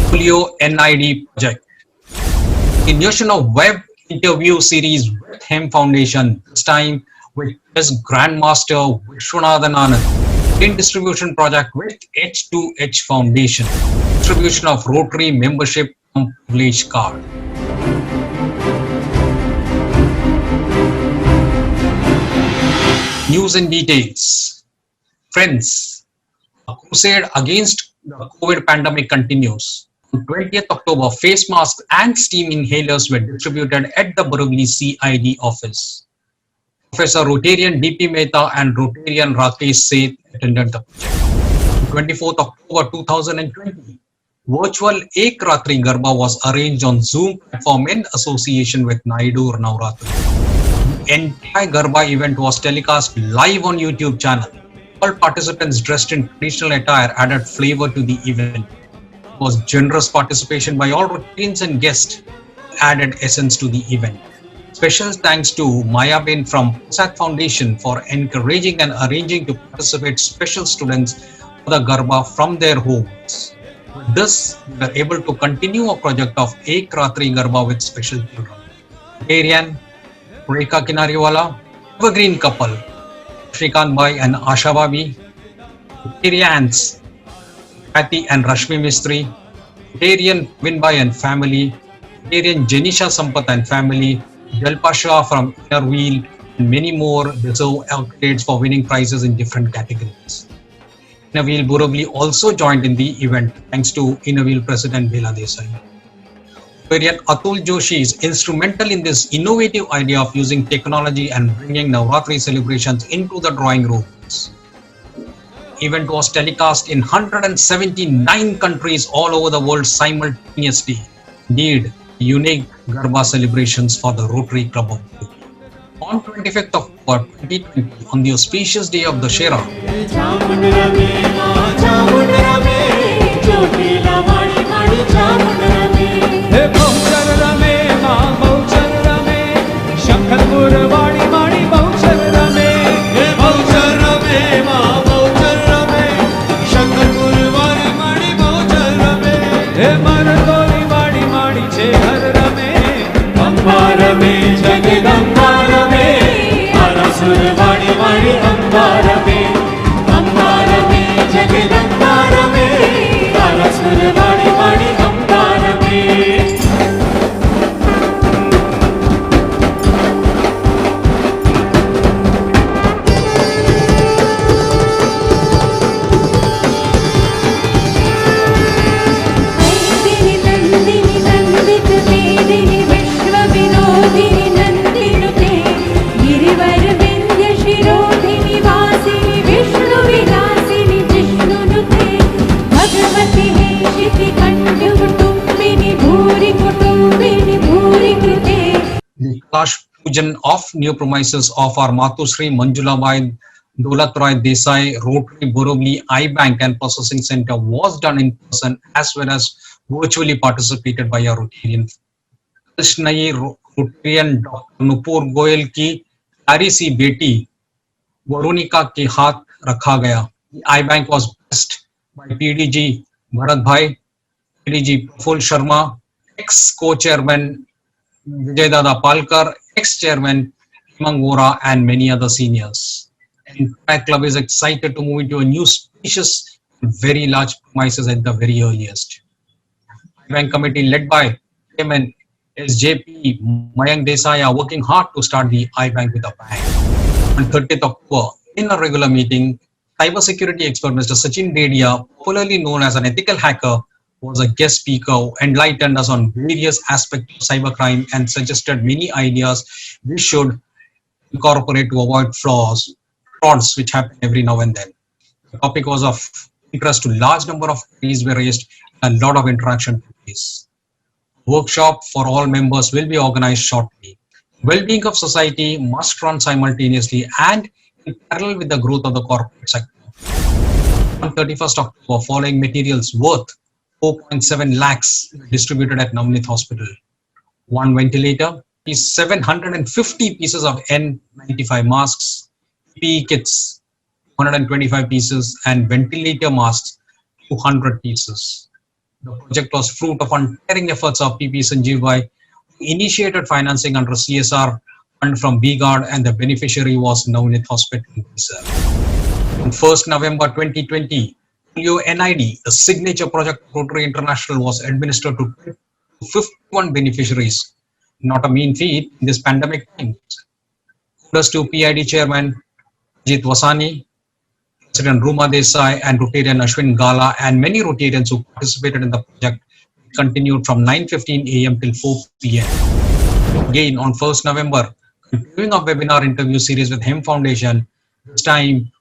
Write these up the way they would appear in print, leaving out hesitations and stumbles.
Polio NID project. Continuation of web interview series with him Foundation, this time with his Grandmaster Vishwanathan Anand. In distribution project with H2H Foundation. Distribution of Rotary membership privilege card. News and details. Friends, the crusade against the COVID pandemic continues. On 20th October, face masks and steam inhalers were distributed at the Borivali CID office. Professor Rotarian DP Mehta and Rotarian Rakesh Seth attended the project. On 24th October 2020, virtual Ek Ratri Garba was arranged on Zoom platform in association with Naidu Navratri. The entire Garba event was telecast live on YouTube channel. All participants dressed in traditional attire added flavor to the event. There was generous participation by all Rotarians and guests, added essence to the event. Special thanks to Maya Ben from Prasad Foundation for encouraging and arranging to participate special students for the Garba from their homes. With this, we were able to continue a project of Ek Ratri Garba with special children. Rotarian, Rekha Kinariwala, evergreen couple, Shrikant Bhai and Asha Babi, Rotarians, Kathy and Rashmi Mistry, Rotarian Vinbhai and family, Rotarian Jenisha Sampath and family, Jalpa Shah from Inner Wheel, and many more deserve accolades for winning prizes in different categories. Inner Wheel Borivali also joined in the event thanks to Inner Wheel President Bela Desai. Rotarian Atul Joshi is instrumental in this innovative idea of using technology and bringing Navratri celebrations into the drawing rooms. Event was telecast in 179 countries all over the world simultaneously. Indeed, unique Garba celebrations for the Rotary Club of Borivali. On 25th October 2020, on the auspicious day of Dussehra, the Kalash Pujan of new premises of our Matusri Manjulabai Daulat Roy Desai Rotary Borivali Eye Bank and Processing Center was done in person as well as virtually participated by our Rotarian. Krishnai Rotarian Dr. Nupur Goyal की प्यारी सी बेटी वरुणिका के हाथ रखा गया. The eye bank was blessed by PDG Bharat Bhai, PDG Praful Sharma, ex-co-chairman Vijay Dada Palkar, ex-chairman Hemang Vora, and many other seniors. The entire club is excited to move into a new spacious, very large premises at the very earliest. Bank committee led by Chairman SJP Mayank Desai are working hard to start the iBank with a bang. On 30th October, in a regular meeting, cybersecurity expert Mr. Sachin Dedia, popularly known as an ethical hacker, was a guest speaker who enlightened us on various aspects of cybercrime and suggested many ideas we should incorporate to avoid frauds which happen every now and then. The topic was of interest to large number of queries were raised and a lot of interaction took place. Workshop for all members will be organized shortly. Well-being of society must run simultaneously and in parallel with the growth of the corporate sector. On 31st October, following materials worth 4.7 lakhs distributed at Navneet Hospital. One ventilator, 750 pieces of N95 masks, PPE kits, 125 pieces, and ventilator masks, 200 pieces. The project was fruit of untiring efforts of PP Sanjeev, who initiated financing under CSR fund from BGARD, and the beneficiary was Navneet Hospital itself. On 1st November 2020, Polio NID, the signature project of Rotary International, was administered to 51 beneficiaries. Not a mean feat in this pandemic times. Kudos to PID Chairman Ajit Vasani, President Ruma Desai, and Rotarian Ashwin Gala, and many Rotarians who participated in the project. Continued from 9:15 a.m. till 4 p.m. Again on 1st November, continuing a webinar interview series with Hem Foundation. This time,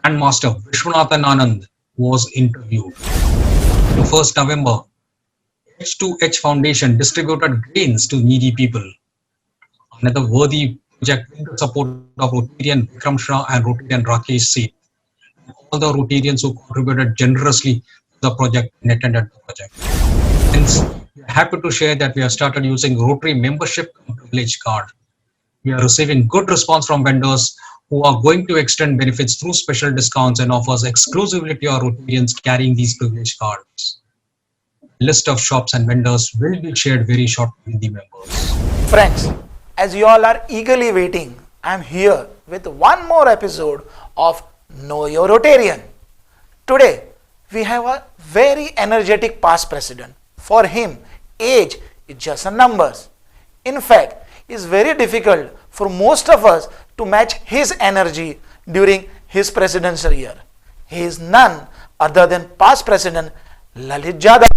Grandmaster Vishwanathan Anand was interviewed. On 1st November, H2H Foundation distributed grains to needy people. Another worthy project with the support of Rotarian Vikram Shah and Rotarian Rakesh Seth. All the Rotarians who contributed generously to the project and attended the project. Hence, we are happy to share that we have started using Rotary membership privilege card. We are receiving good response from vendors who are going to extend benefits through special discounts and offers exclusively to our Rotarians carrying these privilege cards. List of shops and vendors will be shared very shortly with the members. Friends, as you all are eagerly waiting, I am here with one more episode of Know Your Rotarian. Today, we have a very energetic past president. For him, age is just a number. In fact, it is very difficult for most of us to match his energy during his presidential year. He is none other than past president Lalit Jadhav.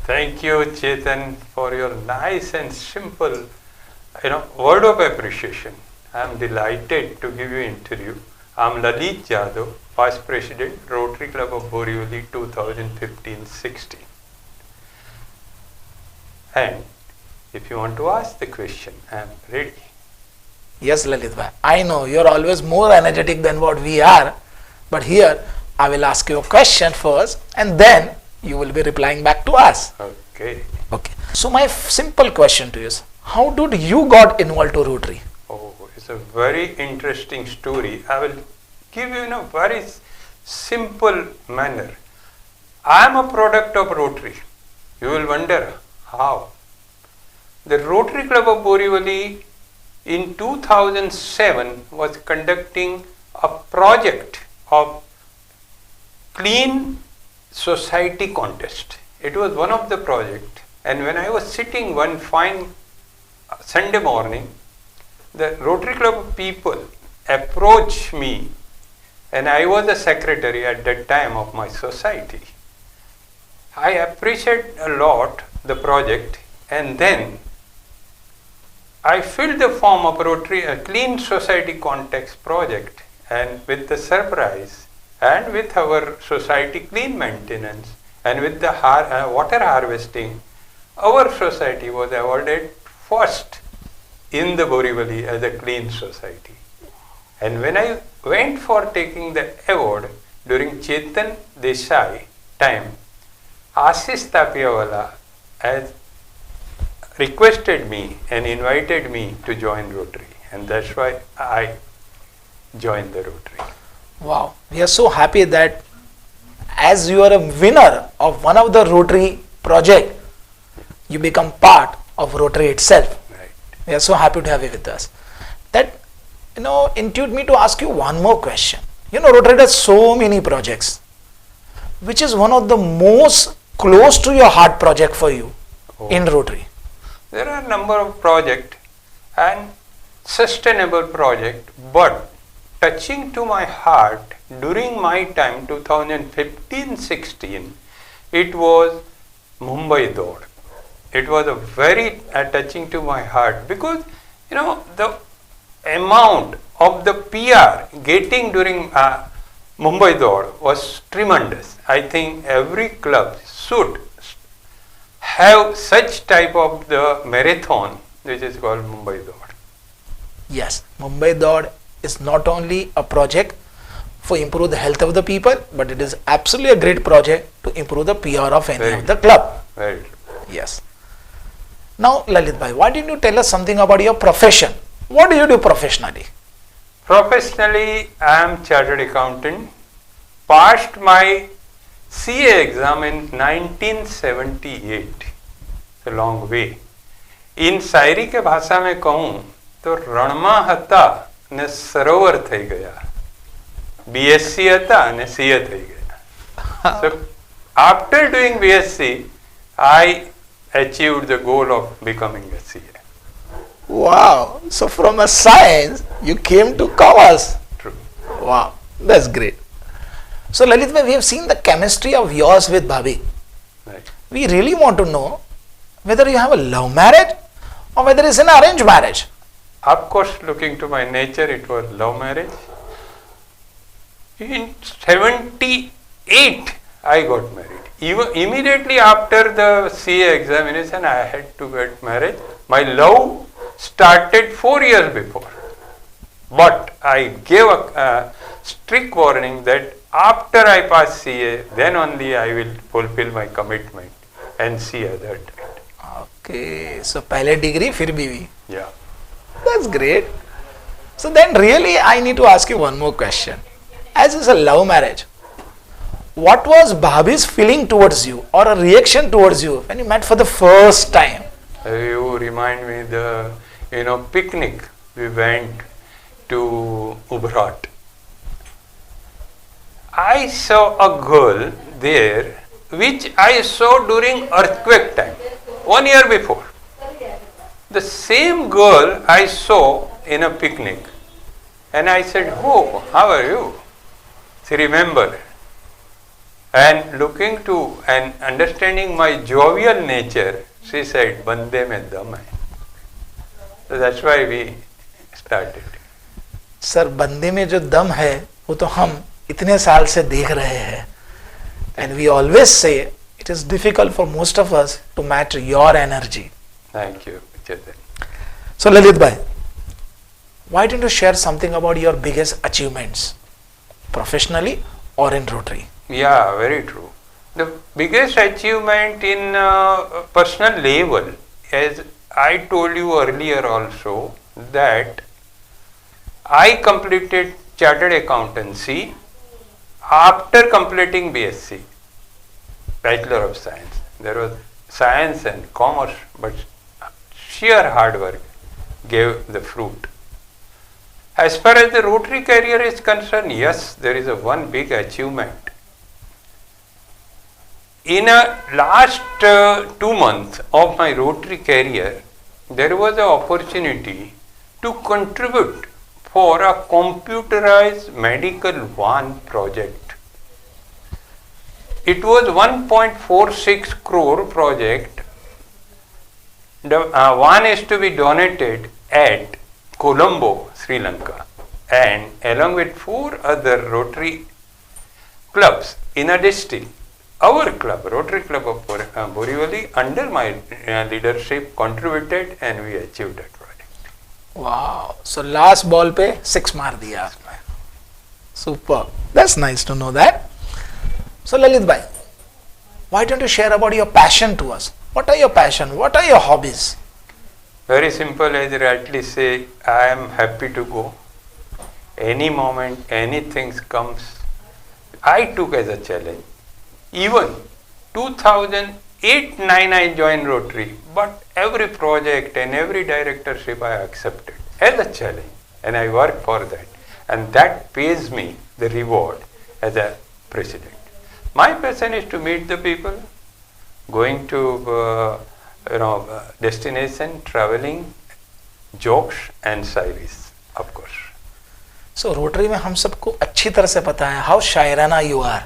Thank you, Chetan, for your nice and simple, word of appreciation. I am delighted to give you an interview. I am Lalit Jadhav, past president, Rotary Club of Borivali 2015-16. And if you want to ask the question, I am ready. Yes, Lalit bhai. I know you are always more energetic than what we are, but here I will ask you a question first, and then you will be replying back to us. Okay. Okay. So my simple question to you is, how did you got involved to Rotary? Oh, it's a very interesting story. I will give you in a very simple manner. I am a product of Rotary. You will wonder how. The Rotary Club of Borivali in 2007 was conducting a project of clean society contest. It was one of the project, and when I was sitting one fine Sunday morning, the Rotary Club people approached me, and I was the secretary at that time of my society. I appreciate a lot the project, and then I filled the form of Rotary, a clean society context project, and with the surprise, and with our society clean maintenance, and with the water harvesting, our society was awarded first in the Borivali as a clean society. And when I went for taking the award during Chetan Desai time, Ashish Tapiawala has requested me and invited me to join Rotary, and that's why I joined the Rotary. Wow, we are so happy that as you are a winner of one of the Rotary project, you become part of Rotary itself. Right. We are so happy to have you with us. That, intuit me to ask you one more question. Rotary does so many projects. Which is one of the most close to your heart project for you in Rotary? There are a number of projects and sustainable project, but touching to my heart during my time 2015-16, it was Mumbai Dod. It was a very touching to my heart because the amount of the PR getting during Mumbai Dod was tremendous. I think every club should have such type of the marathon which is called Mumbai Dod. Yes, Mumbai Dod is not only a project for improve the health of the people, but it is absolutely a great project to improve the PR of any of the club. Very true. Yes. Now, Lalit bhai, why didn't you tell us something about your profession? What do you do professionally? Professionally, I am chartered accountant. Passed my CA exam in 1978, a long way. इन શાયરી के भाषा में कहूँ तो રણમાં હતા ને સરોવર થઈ ગયા, BSc હતા અને CA થઈ ગયા. So after doing BSc, I achieved the goal of becoming a CA. Wow. So from a science, you came to commerce. True. Wow. That's great. So Lalit bhai, we have seen the chemistry of yours with Bhabhi. Right. We really want to know whether you have a love marriage or whether it's an arranged marriage. Of course, looking to my nature, it was love marriage. In 78, I got married. Even immediately after the CA examination, I had to get married. My love started 4 years before. But I gave a strict warning that after I pass CA, then only I will fulfill my commitment and see other date. Okay. So पहले degree फिर बीवी. Yeah. That's great. So then really I need to ask you one more question. As it's a love marriage, what was Bhabhi's feeling towards you or a reaction towards you when you met for the first time? You remind me the picnic we went to Ubrat. I saw a girl there which I saw during earthquake time 1 year before. The same girl I saw in a picnic, and I said, "Oh, how are you?" She remembered, and looking to and understanding my jovial nature, she said, "Bande mein dam hai." So that's why we started. Sir बंदे में जो दम है वो तो हम इतने साल से देख रहे हैं. And we always say it is difficult for most of us to match your energy. Thank you, Chetan. So Lalit bhai, why don't you share something about your biggest achievements professionally or in Rotary? Yeah, very true. The biggest achievement in personal level, as I told you earlier also, that I completed chartered accountancy after completing BSc, Bachelor of Science. There was science and commerce, but sheer hard work gave the fruit. As far as the Rotary career is concerned, yes, there is one big achievement. In a last 2 months of my Rotary career, there was an opportunity to contribute for a computerized medical van project. It was 1.46 crore project. The van is to be donated at Colombo, Sri Lanka, and along with 4 other Rotary clubs in a district. Our club, Rotary Club of Borivali, under my leadership, contributed and we achieved that project. Wow. So last ball पे 6 मार दिया आपने. Super. That's nice to know that. So Lalit bhai, why don't you share about your passion to us? What are your passion? What are your hobbies? Very simple, as you rightly say, I am happy to go. Any moment, anything comes, I took as a challenge. Even 2008-9 I joined Rotary, but every project and every directorship I accepted as a challenge, and I work for that, and that pays me the reward as a president. My passion is to meet the people, going to destination, traveling, jokes and शायरीs, of course. So Rotary में हम सबको अच्छी तरह से पता है how Shayrana you are.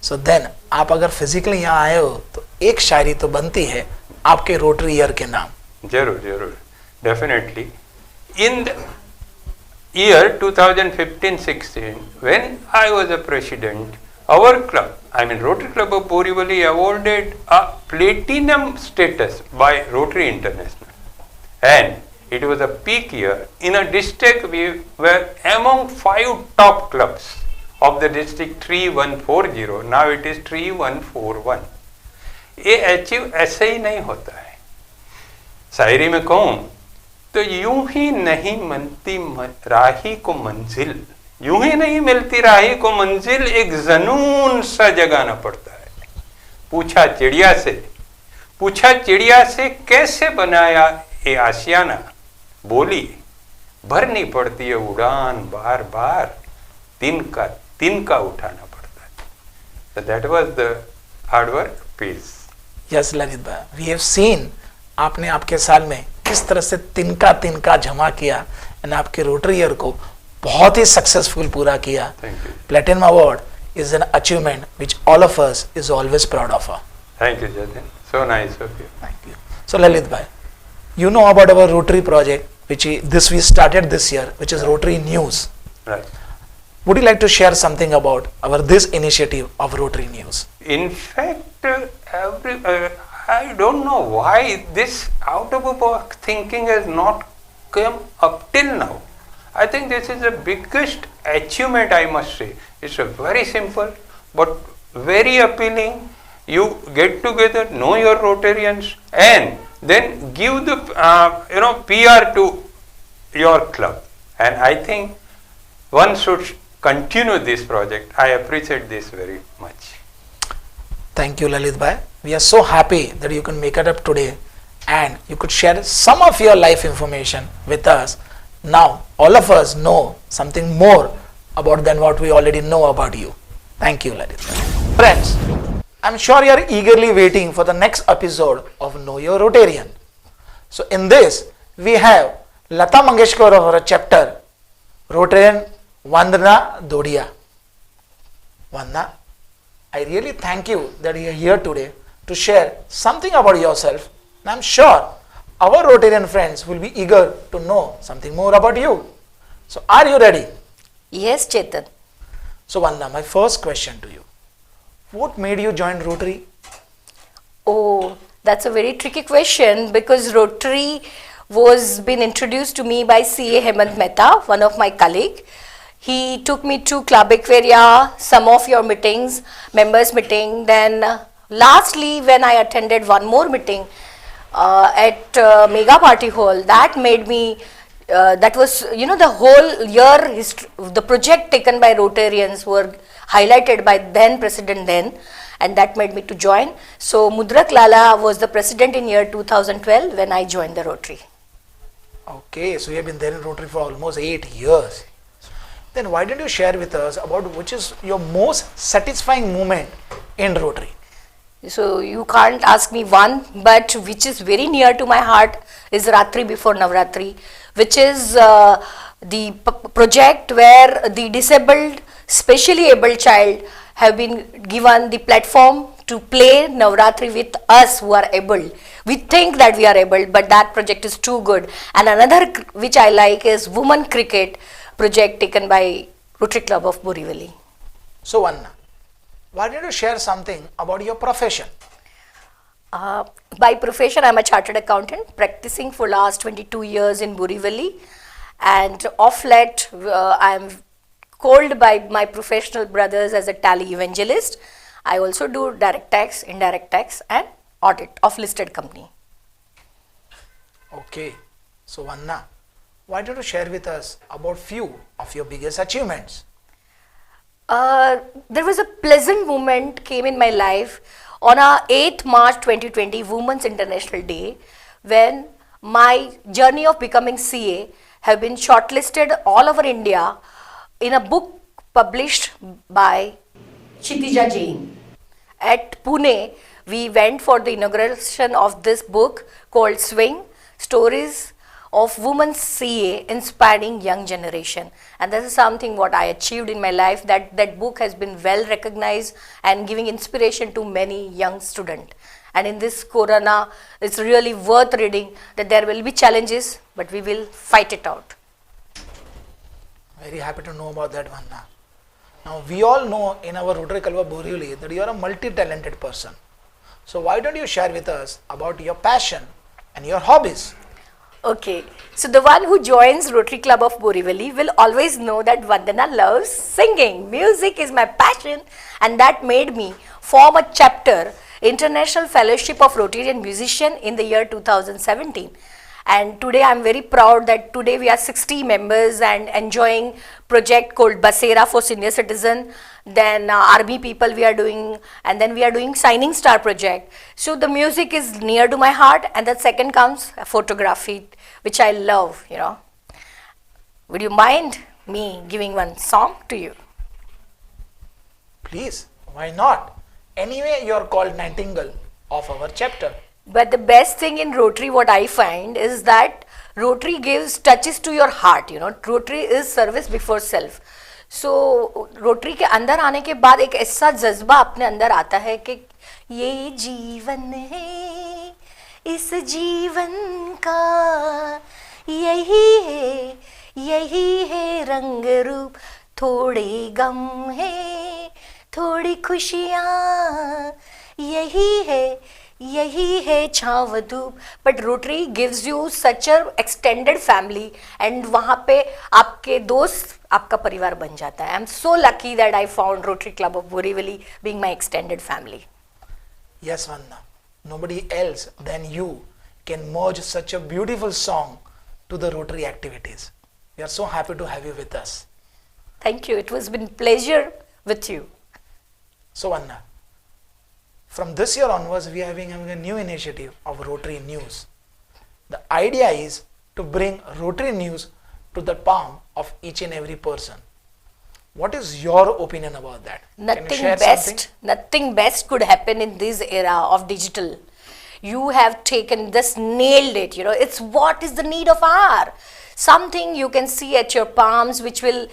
So then आप अगर physically यहाँ आए हो तो एक शायरी तो बनती है आपके Rotary year के नाम. जरूर जरूर, definitely. In the year 2015-16, when I was a president, our club, I mean Rotary Club of Borivali, awarded a platinum status by Rotary International, and it was a peak year. In a district, we were among 5 top clubs of the district 3140. Now it is 3141. ये achieve ऐसे ही नहीं होता है. शायरी में कहूँ तो यूं ही नहीं मनती राही को मंजिल, यूं ही नहीं मिलती राही को मंजिल, एक जनून सा जगाना पड़ता है। पूछा चिड़िया से कैसे बनाया ये आशियाना, बोली भरनी पड़ती है उड़ान बार बार, तिनका उठाना पड़ता है। So that was the hard work piece. Yes Lalit भाई, वी हैव सीन आपने आपके साल में किस तरह से तिनका जमा किया एंड आपके रोटरी ईयर को बहुत ही सक्सेसफुल पूरा किया। Platinum award is an achievement which all of us is always proud of. Thank you, Jatin. So nice of you. Thank you. So Lalit bhai, you know about our Rotary project which we started this year, which is Rotary News. Right. Would you like to share something about our this initiative of Rotary News? In fact, I don't know why this out of the box thinking has not come up till now. I think this is the biggest achievement, I must say. It's a very simple but very appealing. You get together, know your Rotarians, and then give the PR to your club. And I think one should continue this project. I appreciate this very much. Thank you, Lalit bhai. We are so happy that you can make it up today and you could share some of your life information with us. Now, all of us know something more about than what we already know about you. Thank you, Lalit bhai. Friends, I'm sure you are eagerly waiting for the next episode of Know Your Rotarian. So, in this, we have Lata Mangeshkar of our chapter, Rotarian Vandana Dodia. Vandana, I really thank you that you are here today to share something about yourself. And I'm sure our Rotarian friends will be eager to know something more about you. So, are you ready? Yes, Chetan. So, Vandana, my first question to you. What made you join Rotary? Oh, that's a very tricky question because Rotary was been introduced to me by CA Hemant Mehta, one of my colleague. He took me to Club Aquaria, some of your meetings, members meeting. Then lastly, when I attended one more meeting at Mega Party Hall, that made me, that was, the whole year, the project taken by Rotarians were highlighted by then President then, and that made me to join. So Mudrak Lala was the president in year 2012 when I joined the Rotary. Okay, so you have been there in Rotary for almost 8 years. Then why don't you share with us about which is your most satisfying moment in Rotary? So you can't ask me one, but which is very near to my heart is Ratri before Navratri, which is the project where the disabled, specially able child have been given the platform to play Navratri with us who are able. We think that we are able, but that project is too good. And another which I like is Women Cricket project taken by Rotary Club of Borivali. So Vanna, why don't you share something about your profession? By profession, I'm a chartered accountant practicing for last 22 years in Borivali, and off late I'm called by my professional brothers as a tally evangelist. I also do direct tax, indirect tax and audit of listed company. Okay, so Vanna, why don't you share with us about few of your biggest achievements? There was a pleasant moment came in my life on our 8th March 2020 Women's International Day, when my journey of becoming CA have been shortlisted all over India in a book published by Kshitija Jain. At Pune, we went for the inauguration of this book called Swing, Stories of Women CA Inspiring Young Generation. And this is something what I achieved in my life, that book has been well recognized and giving inspiration to many young students. And in this corona, it's really worth reading that there will be challenges, but we will fight it out. Very happy to know about that, Vanna. Now, we all know in our Rotary Club of Borivali that you are a multi-talented person. So, why don't you share with us about your passion and your hobbies? Okay, so the one who joins Rotary Club of Borivali will always know that Vandana loves singing. Music is my passion, and that made me form a chapter, International Fellowship of Rotarian Musician, in the year 2017. And today I'm very proud that today we are 60 members and enjoying project called Basera for senior citizen. Then army people we are doing, and then we are doing Signing Star project. So the music is near to my heart, and the second comes photography, which I love, you know. Would you mind me giving one song to you? Please, why not? Anyway, you are called Nightingale of our chapter. But the best thing in Rotary, what I find, is that Rotary gives touches to your heart. You know, Rotary is service before self. So Rotary के अंदर आने के बाद एक ऐसा जज्बा अपने अंदर आता है कि ये जीवन है, इस जीवन का यही है रंग रूप, थोड़े गम है, थोड़ी खुशियाँ, यही है छाँव धूप. But rotary gives you such a extended family, and वहाँ पे आपके दोस्त आपका परिवार बन जाता है. I am so lucky that I found rotary club of Borivali being my extended family. Yes, Vanna. Nobody else than you can merge such a beautiful song to the Rotary activities. We are so happy to have you with us. Thank you. It was been pleasure with you. So, Vanna, from this year onwards, we are having a new initiative of Rotary News. The idea is to bring Rotary News to the palm of each and every person. What is your opinion about that? Nothing best could happen in this era of digital. You have taken this, nailed it. You know, it's what is the need of hour. Something you can see at your palms, which will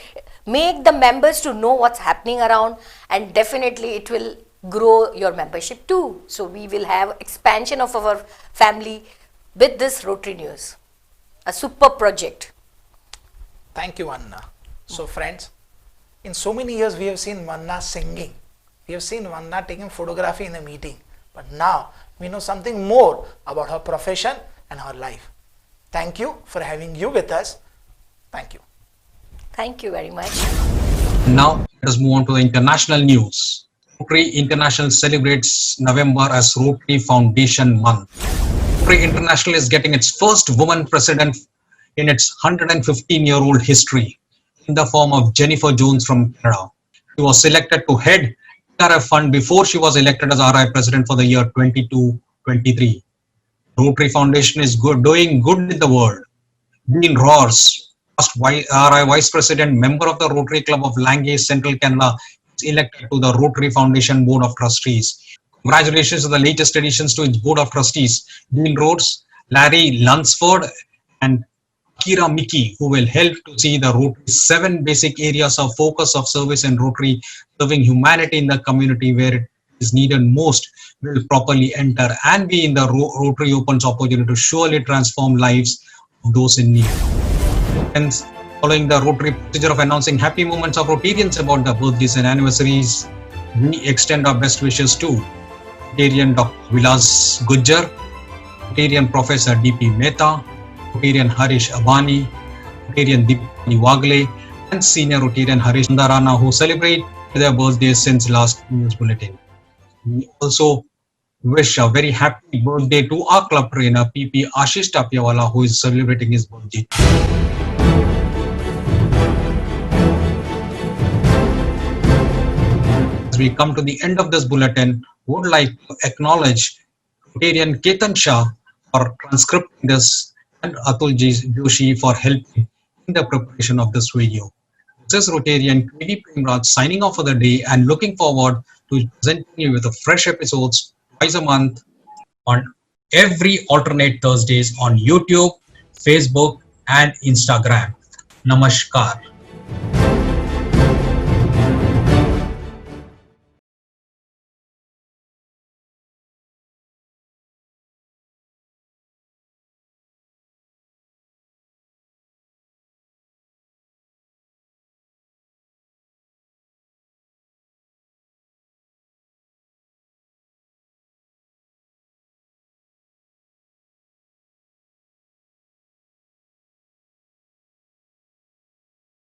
make the members to know what's happening around, and definitely it will grow your membership too. So we will have expansion of our family with this Rotary News. A super project. Thank you, Vanna. So, friends, in so many years, we have seen Vanna singing. We have seen Vanna taking photography in a meeting. But now, we know something more about her profession and her life. Thank you for having you with us. Thank you. Thank you very much. Now, let us move on to the international news. Rotary International celebrates November as Rotary Foundation Month. Rotary International is getting its first woman president in its 115-year-old history, in the form of Jennifer Jones from Canada. She was selected to head RI Fund before she was elected as RI President for the year 22-23. Rotary Foundation is doing good in the world. Dean Roars, past RI Vice President, member of the Rotary Club of Langay, Central Canada, is elected to the Rotary Foundation Board of Trustees. Congratulations to the latest additions to its Board of Trustees, Dean Roars, Larry Lunsford, and Kira Miki, who will help to see the Rotary's 7 basic areas of focus of service and Rotary serving humanity in the community where it is needed most will properly enter and be in the Rotary opens opportunity to surely transform lives of those in need. Hence, following the Rotary procedure of announcing happy moments of Rotarians about their birthdays and anniversaries, we extend our best wishes to Rotarian Dr. Vilas Gujjar, Rotarian Professor D.P. Mehta, Rotarian Harish Abani, Rotarian Deepani Wagle, and Senior Rotarian Harish Sundarana, who celebrate their birthdays since last news bulletin. We also wish a very happy birthday to our club trainer PP Ashish Tapiawala, who is celebrating his birthday. As we come to the end of this bulletin, would like to acknowledge Rotarian Ketan Shah for transcribing this and Atul Joshi for helping in the preparation of this video. This is Rotarian KD Premraj signing off for the day and looking forward to presenting you with the fresh episodes twice a month on every alternate Thursdays on YouTube, Facebook and Instagram. Namaskar.